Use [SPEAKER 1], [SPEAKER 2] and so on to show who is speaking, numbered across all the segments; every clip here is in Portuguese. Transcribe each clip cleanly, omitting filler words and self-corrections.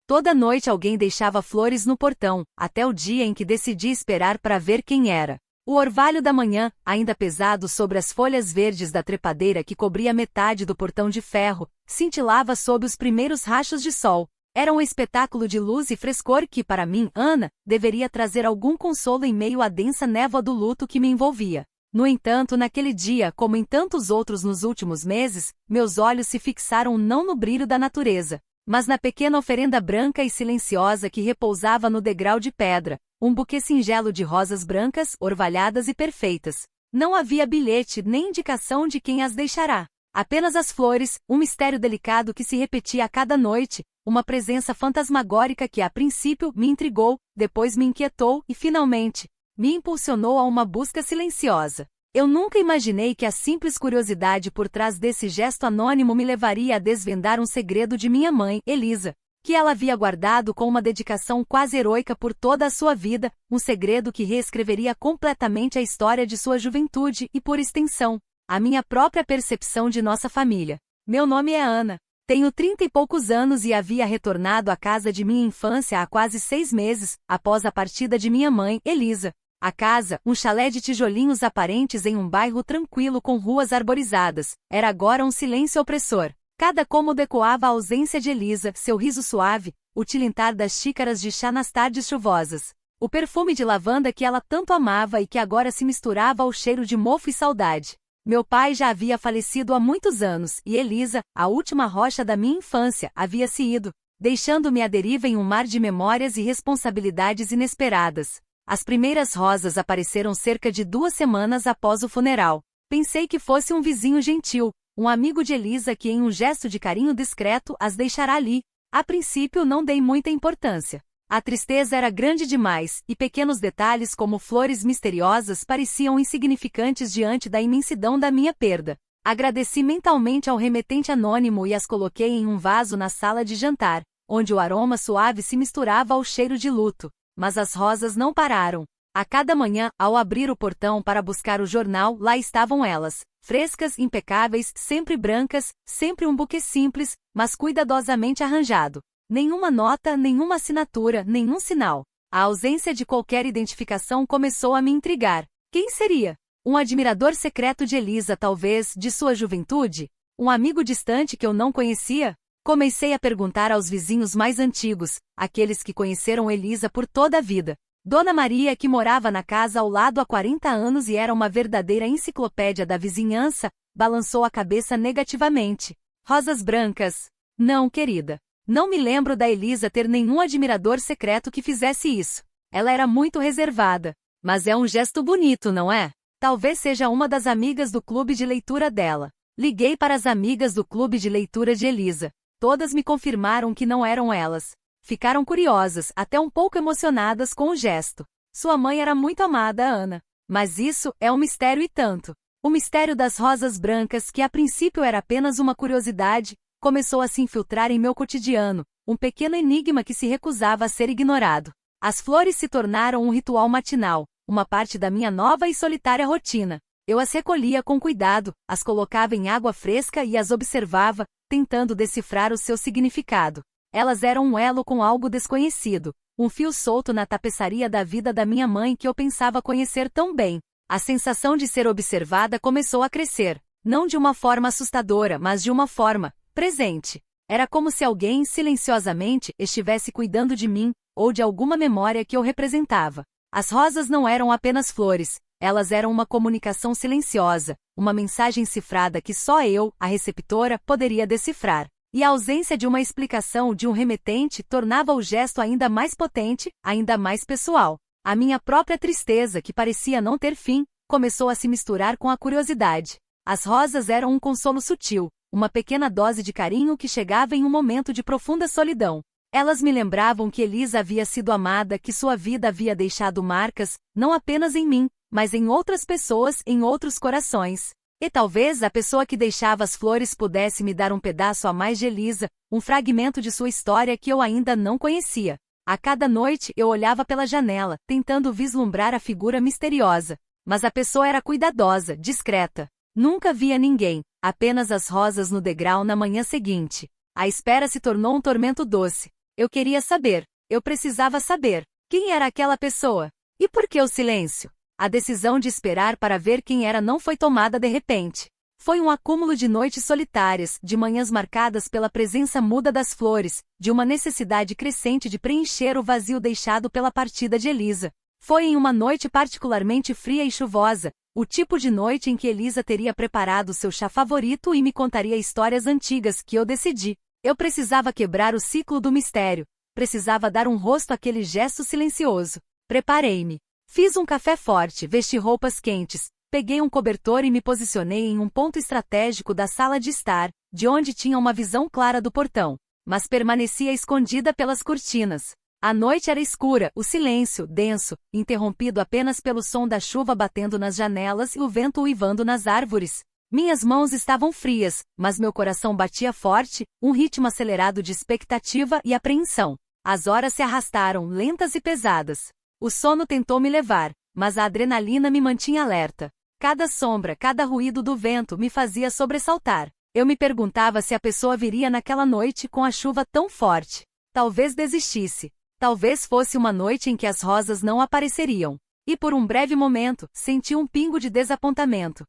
[SPEAKER 1] Toda noite alguém deixava flores no portão, até o dia em que decidi esperar para ver quem era. O orvalho da manhã, ainda pesado sobre as folhas verdes da trepadeira que cobria metade do portão de ferro, cintilava sob os primeiros rachos de sol. Era um espetáculo de luz e frescor que, para mim, Ana, deveria trazer algum consolo em meio à densa névoa do luto que me envolvia. No entanto, naquele dia, como em tantos outros nos últimos meses, meus olhos se fixaram não no brilho da natureza, mas na pequena oferenda branca e silenciosa que repousava no degrau de pedra, um buquê singelo de rosas brancas, orvalhadas e perfeitas. Não havia bilhete nem indicação de quem as deixará. Apenas as flores, um mistério delicado que se repetia a cada noite, uma presença fantasmagórica que a princípio me intrigou, depois me inquietou e finalmente me impulsionou a uma busca silenciosa. Eu nunca imaginei que a simples curiosidade por trás desse gesto anônimo me levaria a desvendar um segredo de minha mãe, Elisa, que ela havia guardado com uma dedicação quase heroica por toda a sua vida, um segredo que reescreveria completamente a história de sua juventude e, por extensão, a minha própria percepção de nossa família. Meu nome é Ana. Tenho 30 e poucos anos e havia retornado à casa de minha infância há quase 6 meses, após a partida de minha mãe, Elisa. A casa, um chalé de tijolinhos aparentes em um bairro tranquilo com ruas arborizadas, era agora um silêncio opressor. Cada cômodo ecoava a ausência de Elisa, seu riso suave, o tilintar das xícaras de chá nas tardes chuvosas. O perfume de lavanda que ela tanto amava e que agora se misturava ao cheiro de mofo e saudade. Meu pai já havia falecido há muitos anos e Elisa, a última rocha da minha infância, havia se ido, deixando-me à deriva em um mar de memórias e responsabilidades inesperadas. As primeiras rosas apareceram cerca de 2 semanas após o funeral. Pensei que fosse um vizinho gentil, um amigo de Elisa que em um gesto de carinho discreto as deixará ali. A princípio não dei muita importância. A tristeza era grande demais, e pequenos detalhes como flores misteriosas pareciam insignificantes diante da imensidão da minha perda. Agradeci mentalmente ao remetente anônimo e as coloquei em um vaso na sala de jantar, onde o aroma suave se misturava ao cheiro de luto. Mas as rosas não pararam. A cada manhã, ao abrir o portão para buscar o jornal, lá estavam elas, frescas, impecáveis, sempre brancas, sempre um buquê simples, mas cuidadosamente arranjado. Nenhuma nota, nenhuma assinatura, nenhum sinal. A ausência de qualquer identificação começou a me intrigar. Quem seria? Um admirador secreto de Elisa, talvez, de sua juventude? Um amigo distante que eu não conhecia? Comecei a perguntar aos vizinhos mais antigos, aqueles que conheceram Elisa por toda a vida. Dona Maria, que morava na casa ao lado há 40 anos e era uma verdadeira enciclopédia da vizinhança, balançou a cabeça negativamente. Rosas brancas? Não, querida. Não me lembro da Elisa ter nenhum admirador secreto que fizesse isso. Ela era muito reservada. Mas é um gesto bonito, não é? Talvez seja uma das amigas do clube de leitura dela. Liguei para as amigas do clube de leitura de Elisa. Todas me confirmaram que não eram elas. Ficaram curiosas, até um pouco emocionadas com o gesto. Sua mãe era muito amada, Ana. Mas isso é um mistério e tanto. O mistério das rosas brancas, que a princípio era apenas uma curiosidade, começou a se infiltrar em meu cotidiano, um pequeno enigma que se recusava a ser ignorado. As flores se tornaram um ritual matinal, uma parte da minha nova e solitária rotina. Eu as recolhia com cuidado, as colocava em água fresca e as observava, tentando decifrar o seu significado. Elas eram um elo com algo desconhecido, um fio solto na tapeçaria da vida da minha mãe que eu pensava conhecer tão bem. A sensação de ser observada começou a crescer, não de uma forma assustadora, mas de uma forma presente. Era como se alguém, silenciosamente, estivesse cuidando de mim, ou de alguma memória que eu representava. As rosas não eram apenas flores, elas eram uma comunicação silenciosa, uma mensagem cifrada que só eu, a receptora, poderia decifrar. E a ausência de uma explicação de um remetente tornava o gesto ainda mais potente, ainda mais pessoal. A minha própria tristeza, que parecia não ter fim, começou a se misturar com a curiosidade. As rosas eram um consolo sutil, uma pequena dose de carinho que chegava em um momento de profunda solidão. Elas me lembravam que Elisa havia sido amada, que sua vida havia deixado marcas, não apenas em mim, mas em outras pessoas, em outros corações. E talvez a pessoa que deixava as flores pudesse me dar um pedaço a mais de Elisa, um fragmento de sua história que eu ainda não conhecia. A cada noite eu olhava pela janela, tentando vislumbrar a figura misteriosa. Mas a pessoa era cuidadosa, discreta. Nunca via ninguém, apenas as rosas no degrau na manhã seguinte. A espera se tornou um tormento doce. Eu queria saber. Eu precisava saber. Quem era aquela pessoa? E por que o silêncio? A decisão de esperar para ver quem era não foi tomada de repente. Foi um acúmulo de noites solitárias, de manhãs marcadas pela presença muda das flores, de uma necessidade crescente de preencher o vazio deixado pela partida de Elisa. Foi em uma noite particularmente fria e chuvosa, o tipo de noite em que Elisa teria preparado seu chá favorito e me contaria histórias antigas, que eu decidi. Eu precisava quebrar o ciclo do mistério. Precisava dar um rosto àquele gesto silencioso. Preparei-me. Fiz um café forte, vesti roupas quentes, peguei um cobertor e me posicionei em um ponto estratégico da sala de estar, de onde tinha uma visão clara do portão, mas permanecia escondida pelas cortinas. A noite era escura, o silêncio, denso, interrompido apenas pelo som da chuva batendo nas janelas e o vento uivando nas árvores. Minhas mãos estavam frias, mas meu coração batia forte, um ritmo acelerado de expectativa e apreensão. As horas se arrastaram, lentas e pesadas. O sono tentou me levar, mas a adrenalina me mantinha alerta. Cada sombra, cada ruído do vento me fazia sobressaltar. Eu me perguntava se a pessoa viria naquela noite com a chuva tão forte. Talvez desistisse. Talvez fosse uma noite em que as rosas não apareceriam. E por um breve momento, senti um pingo de desapontamento.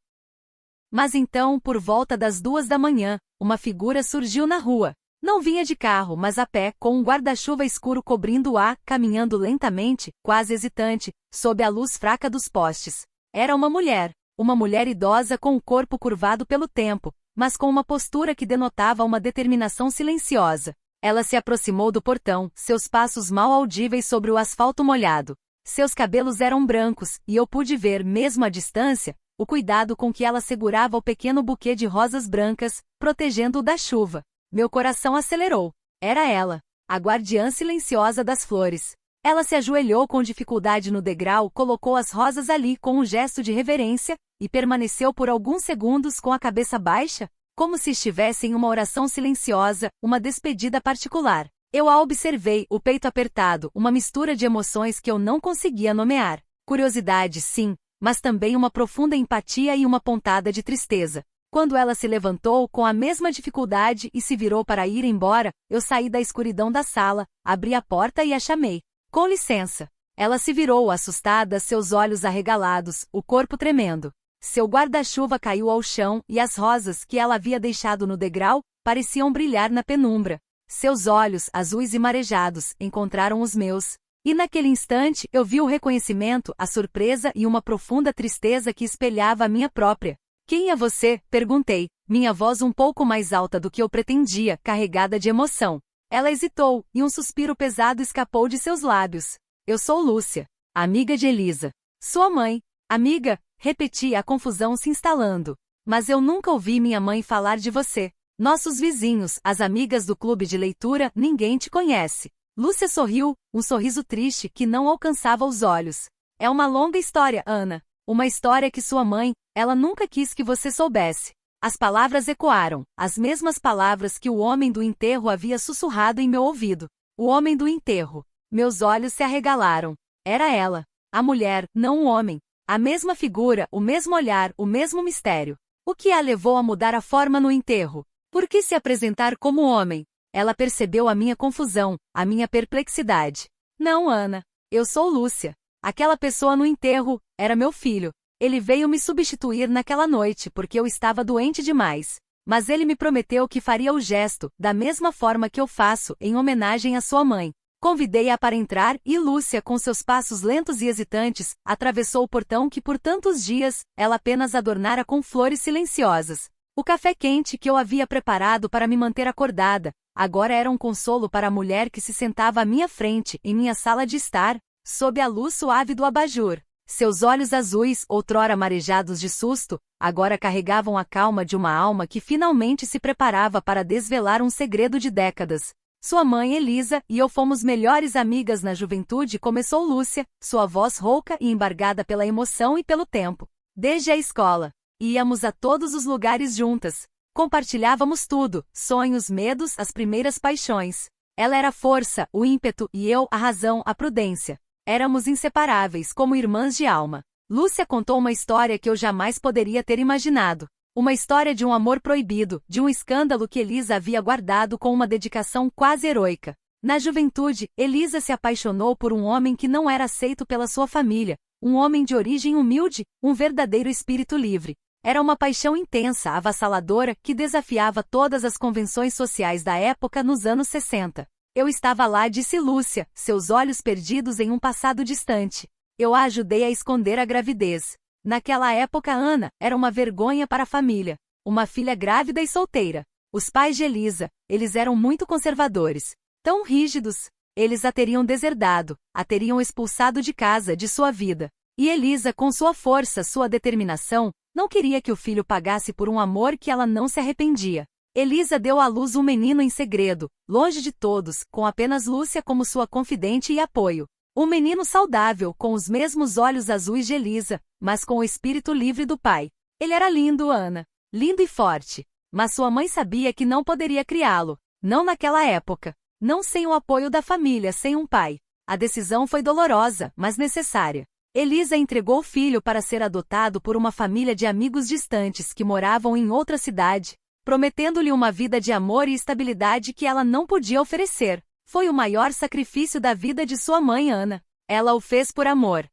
[SPEAKER 1] Mas então, por volta das 2 da manhã, uma figura surgiu na rua. Não vinha de carro, mas a pé, com um guarda-chuva escuro cobrindo-a, caminhando lentamente, quase hesitante, sob a luz fraca dos postes. Era uma mulher idosa com o corpo curvado pelo tempo, mas com uma postura que denotava uma determinação silenciosa. Ela se aproximou do portão, seus passos mal audíveis sobre o asfalto molhado. Seus cabelos eram brancos, e eu pude ver, mesmo à distância, o cuidado com que ela segurava o pequeno buquê de rosas brancas, protegendo-o da chuva. Meu coração acelerou. Era ela, a guardiã silenciosa das flores. Ela se ajoelhou com dificuldade no degrau, colocou as rosas ali com um gesto de reverência, e permaneceu por alguns segundos com a cabeça baixa, como se estivesse em uma oração silenciosa, uma despedida particular. Eu a observei, o peito apertado, uma mistura de emoções que eu não conseguia nomear. Curiosidade, sim, mas também uma profunda empatia e uma pontada de tristeza. Quando ela se levantou com a mesma dificuldade e se virou para ir embora, eu saí da escuridão da sala, abri a porta e a chamei. Com licença. Ela se virou, assustada, seus olhos arregalados, o corpo tremendo. Seu guarda-chuva caiu ao chão e as rosas que ela havia deixado no degrau pareciam brilhar na penumbra. Seus olhos, azuis e marejados, encontraram os meus. E naquele instante eu vi o reconhecimento, a surpresa e uma profunda tristeza que espelhava a minha própria. Quem é você? Perguntei, minha voz um pouco mais alta do que eu pretendia, carregada de emoção. Ela hesitou, e um suspiro pesado escapou de seus lábios. Eu sou Lúcia, amiga de Elisa. Sua mãe. Amiga? Repeti, a confusão se instalando. Mas eu nunca ouvi minha mãe falar de você. Nossos vizinhos, as amigas do clube de leitura, ninguém te conhece. Lúcia sorriu, um sorriso triste que não alcançava os olhos. É uma longa história, Ana. Uma história que sua mãe, ela nunca quis que você soubesse. As palavras ecoaram, as mesmas palavras que o homem do enterro havia sussurrado em meu ouvido. O homem do enterro. Meus olhos se arregalaram. Era ela. A mulher, não o homem. A mesma figura, o mesmo olhar, o mesmo mistério. O que a levou a mudar a forma no enterro? Por que se apresentar como homem? Ela percebeu a minha confusão, a minha perplexidade. Não, Ana. Eu sou Lúcia. Aquela pessoa no enterro, era meu filho. Ele veio me substituir naquela noite porque eu estava doente demais. Mas ele me prometeu que faria o gesto, da mesma forma que eu faço, em homenagem à sua mãe. Convidei-a para entrar e Lúcia, com seus passos lentos e hesitantes, atravessou o portão que por tantos dias, ela apenas adornara com flores silenciosas. O café quente que eu havia preparado para me manter acordada, agora era um consolo para a mulher que se sentava à minha frente, em minha sala de estar, sob a luz suave do abajur. Seus olhos azuis, outrora marejados de susto, agora carregavam a calma de uma alma que finalmente se preparava para desvelar um segredo de décadas. Sua mãe Elisa e eu fomos melhores amigas na juventude, começou Lúcia, sua voz rouca e embargada pela emoção e pelo tempo. Desde a escola. Íamos a todos os lugares juntas. Compartilhávamos tudo, sonhos, medos, as primeiras paixões. Ela era a força, o ímpeto e eu, a razão, a prudência. Éramos inseparáveis, como irmãs de alma. Lúcia contou uma história que eu jamais poderia ter imaginado. Uma história de um amor proibido, de um escândalo que Elisa havia guardado com uma dedicação quase heroica. Na juventude, Elisa se apaixonou por um homem que não era aceito pela sua família, um homem de origem humilde, um verdadeiro espírito livre. Era uma paixão intensa, avassaladora, que desafiava todas as convenções sociais da época nos anos 60. Eu estava lá, disse Lúcia, seus olhos perdidos em um passado distante. Eu a ajudei a esconder a gravidez. Naquela época Ana era uma vergonha para a família. Uma filha grávida e solteira. Os pais de Elisa, eles eram muito conservadores. Tão rígidos. Eles a teriam deserdado, a teriam expulsado de casa, de sua vida. E Elisa, com sua força, sua determinação, não queria que o filho pagasse por um amor que ela não se arrependia. Elisa deu à luz um menino em segredo, longe de todos, com apenas Lúcia como sua confidente e apoio. Um menino saudável, com os mesmos olhos azuis de Elisa, mas com o espírito livre do pai. Ele era lindo, Ana. Lindo e forte. Mas sua mãe sabia que não poderia criá-lo. Não naquela época. Não sem o apoio da família, sem um pai. A decisão foi dolorosa, mas necessária. Elisa entregou o filho para ser adotado por uma família de amigos distantes que moravam em outra cidade, prometendo-lhe uma vida de amor e estabilidade que ela não podia oferecer. Foi o maior sacrifício da vida de sua mãe, Ana. Ela o fez por amor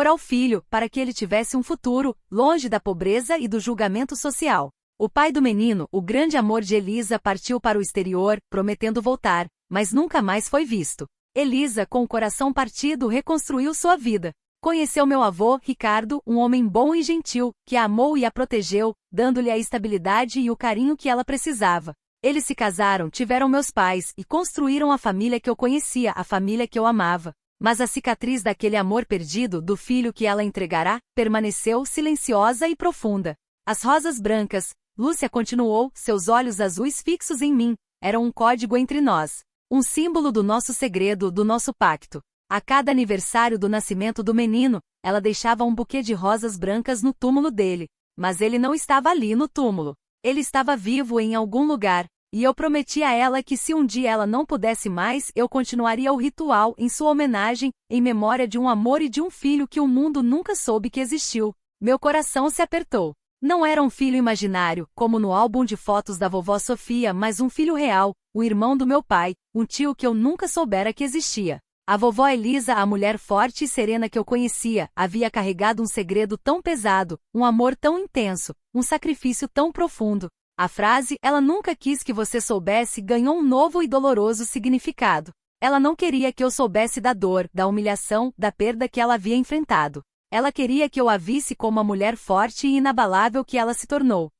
[SPEAKER 1] ao filho, para que ele tivesse um futuro, longe da pobreza e do julgamento social. O pai do menino, o grande amor de Elisa, partiu para o exterior, prometendo voltar, mas nunca mais foi visto. Elisa, com o coração partido, reconstruiu sua vida. Conheceu meu avô, Ricardo, um homem bom e gentil, que a amou e a protegeu, dando-lhe a estabilidade e o carinho que ela precisava. Eles se casaram, tiveram meus pais, e construíram a família que eu conhecia, a família que eu amava. Mas a cicatriz daquele amor perdido, do filho que ela entregará, permaneceu silenciosa e profunda. As rosas brancas, Lúcia continuou, seus olhos azuis fixos em mim, eram um código entre nós. Um símbolo do nosso segredo, do nosso pacto. A cada aniversário do nascimento do menino, ela deixava um buquê de rosas brancas no túmulo dele. Mas ele não estava ali no túmulo. Ele estava vivo em algum lugar. E eu prometi a ela que se um dia ela não pudesse mais, eu continuaria o ritual em sua homenagem, em memória de um amor e de um filho que o mundo nunca soube que existiu. Meu coração se apertou. Não era um filho imaginário, como no álbum de fotos da vovó Sofia, mas um filho real, o irmão do meu pai, um tio que eu nunca soubera que existia. A vovó Elisa, a mulher forte e serena que eu conhecia, havia carregado um segredo tão pesado, um amor tão intenso, um sacrifício tão profundo. A frase, ela nunca quis que você soubesse, ganhou um novo e doloroso significado. Ela não queria que eu soubesse da dor, da humilhação, da perda que ela havia enfrentado. Ela queria que eu a visse como a mulher forte e inabalável que ela se tornou.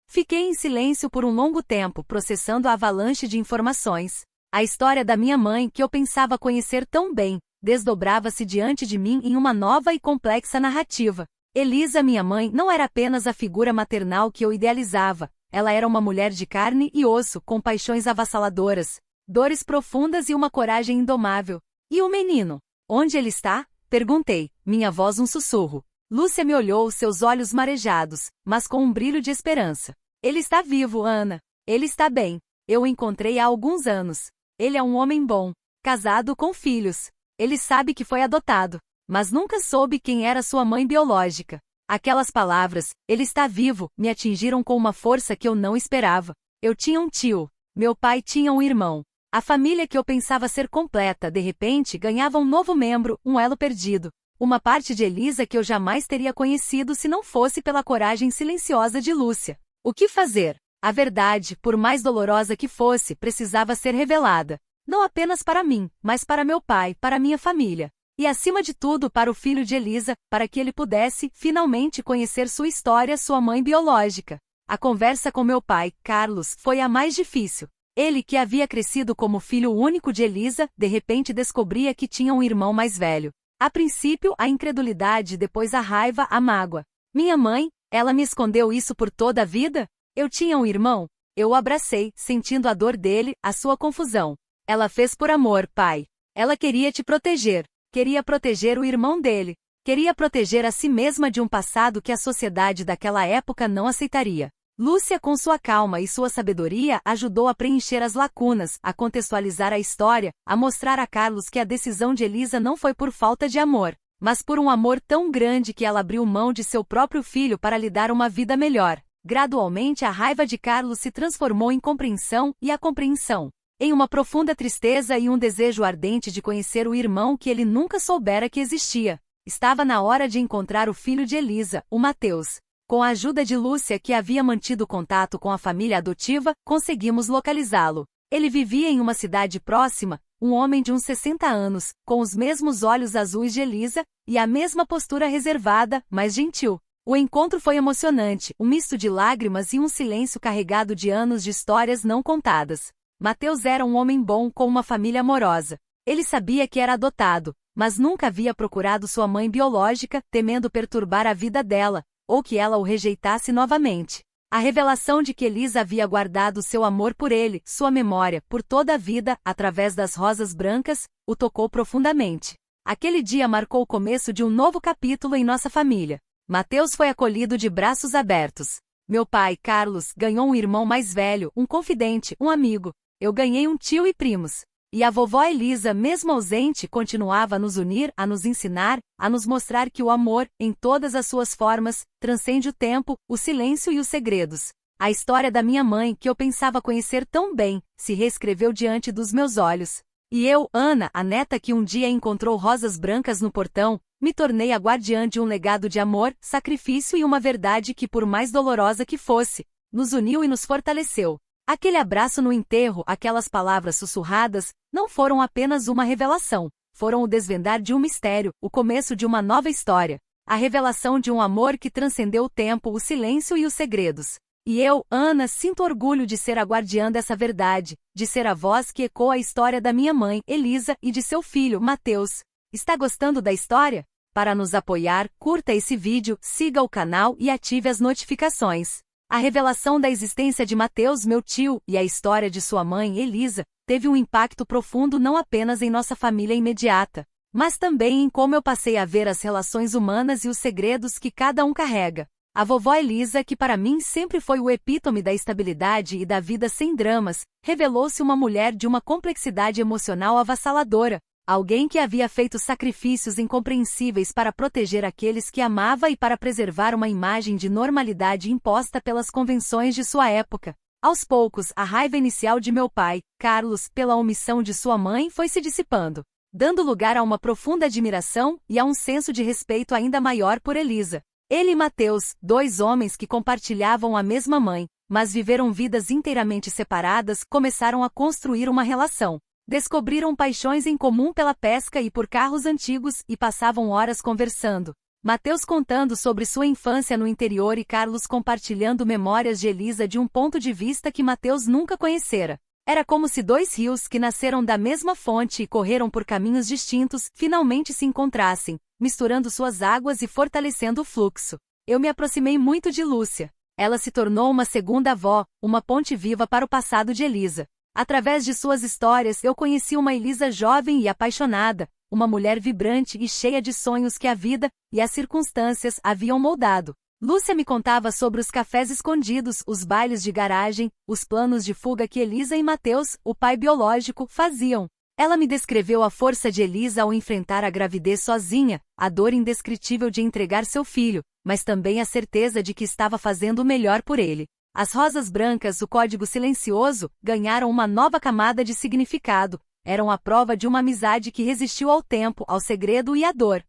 [SPEAKER 1] Fiquei em silêncio por um longo tempo, processando a avalanche de informações. A história da minha mãe, que eu pensava conhecer tão bem, desdobrava-se diante de mim em uma nova e complexa narrativa. Elisa, minha mãe, não era apenas a figura maternal que eu idealizava. Ela era uma mulher de carne e osso, com paixões avassaladoras, dores profundas e uma coragem indomável. E o menino? Onde ele está? Perguntei, minha voz um sussurro. Lúcia me olhou, seus olhos marejados, mas com um brilho de esperança. Ele está vivo, Ana. Ele está bem. Eu o encontrei há alguns anos. Ele é um homem bom, casado com filhos. Ele sabe que foi adotado, mas nunca soube quem era sua mãe biológica. Aquelas palavras, ele está vivo, me atingiram com uma força que eu não esperava. Eu tinha um tio. Meu pai tinha um irmão. A família que eu pensava ser completa, de repente, ganhava um novo membro, um elo perdido. Uma parte de Elisa que eu jamais teria conhecido se não fosse pela coragem silenciosa de Lúcia. O que fazer? A verdade, por mais dolorosa que fosse, precisava ser revelada. Não apenas para mim, mas para meu pai, para minha família. E acima de tudo para o filho de Elisa, para que ele pudesse, finalmente, conhecer sua história, sua mãe biológica. A conversa com meu pai, Carlos, foi a mais difícil. Ele, que havia crescido como filho único de Elisa, de repente descobria que tinha um irmão mais velho. A princípio, a incredulidade, depois a raiva, a mágoa. Minha mãe, ela me escondeu isso por toda a vida? Eu tinha um irmão? Eu o abracei, sentindo a dor dele, a sua confusão. Ela fez por amor, pai. Ela queria te proteger. Queria proteger o irmão dele. Queria proteger a si mesma de um passado que a sociedade daquela época não aceitaria. Lúcia, com sua calma e sua sabedoria, ajudou a preencher as lacunas, a contextualizar a história, a mostrar a Carlos que a decisão de Elisa não foi por falta de amor, mas por um amor tão grande que ela abriu mão de seu próprio filho para lhe dar uma vida melhor. Gradualmente a raiva de Carlos se transformou em compreensão, e a compreensão em uma profunda tristeza e um desejo ardente de conhecer o irmão que ele nunca soubera que existia. Estava na hora de encontrar o filho de Elisa, o Mateus. Com a ajuda de Lúcia, que havia mantido contato com a família adotiva, conseguimos localizá-lo. Ele vivia em uma cidade próxima, um homem de uns 60 anos, com os mesmos olhos azuis de Elisa, e a mesma postura reservada, mas gentil. O encontro foi emocionante, um misto de lágrimas e um silêncio carregado de anos de histórias não contadas. Mateus era um homem bom com uma família amorosa. Ele sabia que era adotado, mas nunca havia procurado sua mãe biológica, temendo perturbar a vida dela, ou que ela o rejeitasse novamente. A revelação de que Elisa havia guardado seu amor por ele, sua memória, por toda a vida, através das rosas brancas, o tocou profundamente. Aquele dia marcou o começo de um novo capítulo em nossa família. Mateus foi acolhido de braços abertos. Meu pai, Carlos, ganhou um irmão mais velho, um confidente, um amigo. Eu ganhei um tio e primos. E a vovó Elisa, mesmo ausente, continuava a nos unir, a nos ensinar, a nos mostrar que o amor, em todas as suas formas, transcende o tempo, o silêncio e os segredos. A história da minha mãe, que eu pensava conhecer tão bem, se reescreveu diante dos meus olhos. E eu, Ana, a neta que um dia encontrou rosas brancas no portão, me tornei a guardiã de um legado de amor, sacrifício e uma verdade que, por mais dolorosa que fosse, nos uniu e nos fortaleceu. Aquele abraço no enterro, aquelas palavras sussurradas, não foram apenas uma revelação, foram o desvendar de um mistério, o começo de uma nova história, a revelação de um amor que transcendeu o tempo, o silêncio e os segredos. E eu, Ana, sinto orgulho de ser a guardiã dessa verdade, de ser a voz que ecoa a história da minha mãe, Elisa, e de seu filho, Mateus. Está gostando da história? Para nos apoiar, curta esse vídeo, siga o canal e ative as notificações. A revelação da existência de Mateus, meu tio, e a história de sua mãe, Elisa, teve um impacto profundo não apenas em nossa família imediata, mas também em como eu passei a ver as relações humanas e os segredos que cada um carrega. A vovó Elisa, que para mim sempre foi o epítome da estabilidade e da vida sem dramas, revelou-se uma mulher de uma complexidade emocional avassaladora, alguém que havia feito sacrifícios incompreensíveis para proteger aqueles que amava e para preservar uma imagem de normalidade imposta pelas convenções de sua época. Aos poucos, a raiva inicial de meu pai, Carlos, pela omissão de sua mãe foi se dissipando, dando lugar a uma profunda admiração e a um senso de respeito ainda maior por Elisa. Ele e Mateus, dois homens que compartilhavam a mesma mãe, mas viveram vidas inteiramente separadas, começaram a construir uma relação. Descobriram paixões em comum pela pesca e por carros antigos e passavam horas conversando. Mateus contando sobre sua infância no interior e Carlos compartilhando memórias de Elisa de um ponto de vista que Mateus nunca conhecera. Era como se dois rios que nasceram da mesma fonte e correram por caminhos distintos, finalmente se encontrassem, misturando suas águas e fortalecendo o fluxo. Eu me aproximei muito de Lúcia. Ela se tornou uma segunda avó, uma ponte viva para o passado de Elisa. Através de suas histórias eu conheci uma Elisa jovem e apaixonada, uma mulher vibrante e cheia de sonhos que a vida e as circunstâncias haviam moldado. Lúcia me contava sobre os cafés escondidos, os bailes de garagem, os planos de fuga que Elisa e Mateus, o pai biológico, faziam. Ela me descreveu a força de Elisa ao enfrentar a gravidez sozinha, a dor indescritível de entregar seu filho, mas também a certeza de que estava fazendo o melhor por ele. As rosas brancas, o código silencioso, ganharam uma nova camada de significado, eram a prova de uma amizade que resistiu ao tempo, ao segredo e à dor.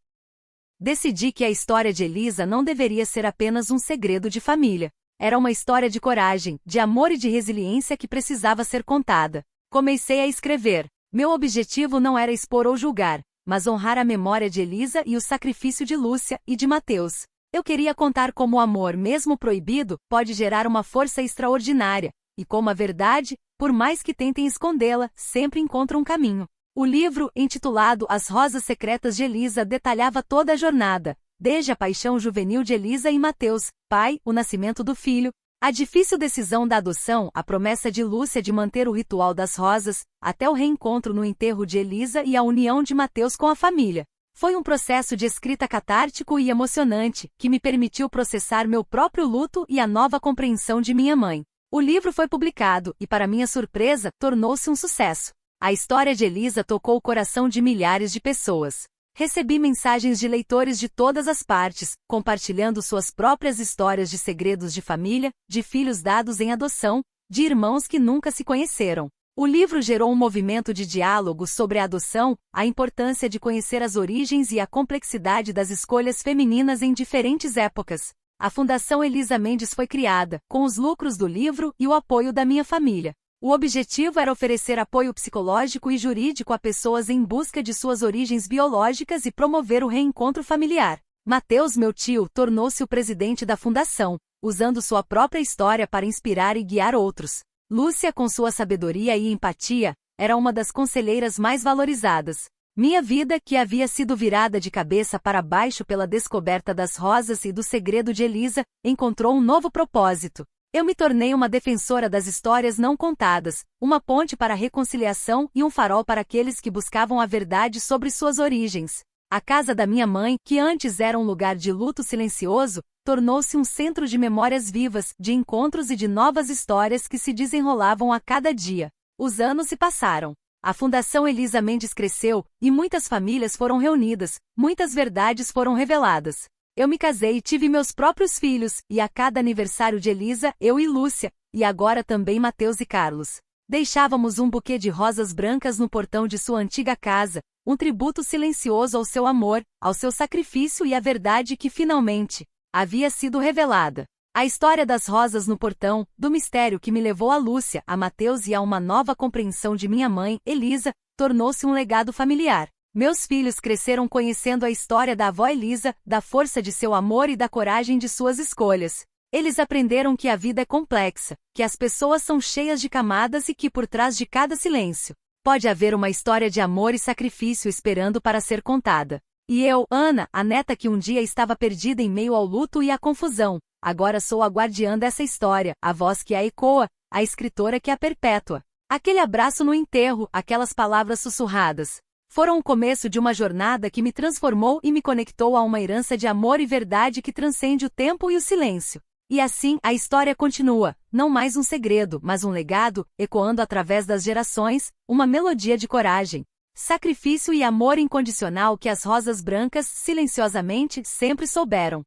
[SPEAKER 1] Decidi que a história de Elisa não deveria ser apenas um segredo de família. Era uma história de coragem, de amor e de resiliência que precisava ser contada. Comecei a escrever. Meu objetivo não era expor ou julgar, mas honrar a memória de Elisa e o sacrifício de Lúcia e de Mateus. Eu queria contar como o amor, mesmo proibido, pode gerar uma força extraordinária, e como a verdade, por mais que tentem escondê-la, sempre encontra um caminho. O livro, intitulado As Rosas Secretas de Elisa, detalhava toda a jornada, desde a paixão juvenil de Elisa e Mateus, pai, o nascimento do filho, a difícil decisão da adoção, a promessa de Lúcia de manter o ritual das rosas, até o reencontro no enterro de Elisa e a união de Mateus com a família. Foi um processo de escrita catártico e emocionante, que me permitiu processar meu próprio luto e a nova compreensão de minha mãe. O livro foi publicado e, para minha surpresa, tornou-se um sucesso. A história de Elisa tocou o coração de milhares de pessoas. Recebi mensagens de leitores de todas as partes, compartilhando suas próprias histórias de segredos de família, de filhos dados em adoção, de irmãos que nunca se conheceram. O livro gerou um movimento de diálogo sobre a adoção, a importância de conhecer as origens e a complexidade das escolhas femininas em diferentes épocas. A Fundação Elisa Mendes foi criada, com os lucros do livro e o apoio da minha família. O objetivo era oferecer apoio psicológico e jurídico a pessoas em busca de suas origens biológicas e promover o reencontro familiar. Mateus, meu tio, tornou-se o presidente da fundação, usando sua própria história para inspirar e guiar outros. Lúcia, com sua sabedoria e empatia, era uma das conselheiras mais valorizadas. Minha vida, que havia sido virada de cabeça para baixo pela descoberta das rosas e do segredo de Elisa, encontrou um novo propósito. Eu me tornei uma defensora das histórias não contadas, uma ponte para a reconciliação e um farol para aqueles que buscavam a verdade sobre suas origens. A casa da minha mãe, que antes era um lugar de luto silencioso, tornou-se um centro de memórias vivas, de encontros e de novas histórias que se desenrolavam a cada dia. Os anos se passaram. A Fundação Elisa Mendes cresceu, e muitas famílias foram reunidas, muitas verdades foram reveladas. Eu me casei e tive meus próprios filhos, e a cada aniversário de Elisa, eu e Lúcia, e agora também Mateus e Carlos, deixávamos um buquê de rosas brancas no portão de sua antiga casa, um tributo silencioso ao seu amor, ao seu sacrifício e à verdade que finalmente havia sido revelada. A história das rosas no portão, do mistério que me levou a Lúcia, a Mateus e a uma nova compreensão de minha mãe, Elisa, tornou-se um legado familiar. Meus filhos cresceram conhecendo a história da avó Elisa, da força de seu amor e da coragem de suas escolhas. Eles aprenderam que a vida é complexa, que as pessoas são cheias de camadas e que por trás de cada silêncio pode haver uma história de amor e sacrifício esperando para ser contada. E eu, Ana, a neta que um dia estava perdida em meio ao luto e à confusão, agora sou a guardiã dessa história, a voz que a ecoa, a escritora que a perpétua. Aquele abraço no enterro, aquelas palavras sussurradas, foram o começo de uma jornada que me transformou e me conectou a uma herança de amor e verdade que transcende o tempo e o silêncio. E assim, a história continua, não mais um segredo, mas um legado, ecoando através das gerações, uma melodia de coragem, sacrifício e amor incondicional que as rosas brancas, silenciosamente, sempre souberam.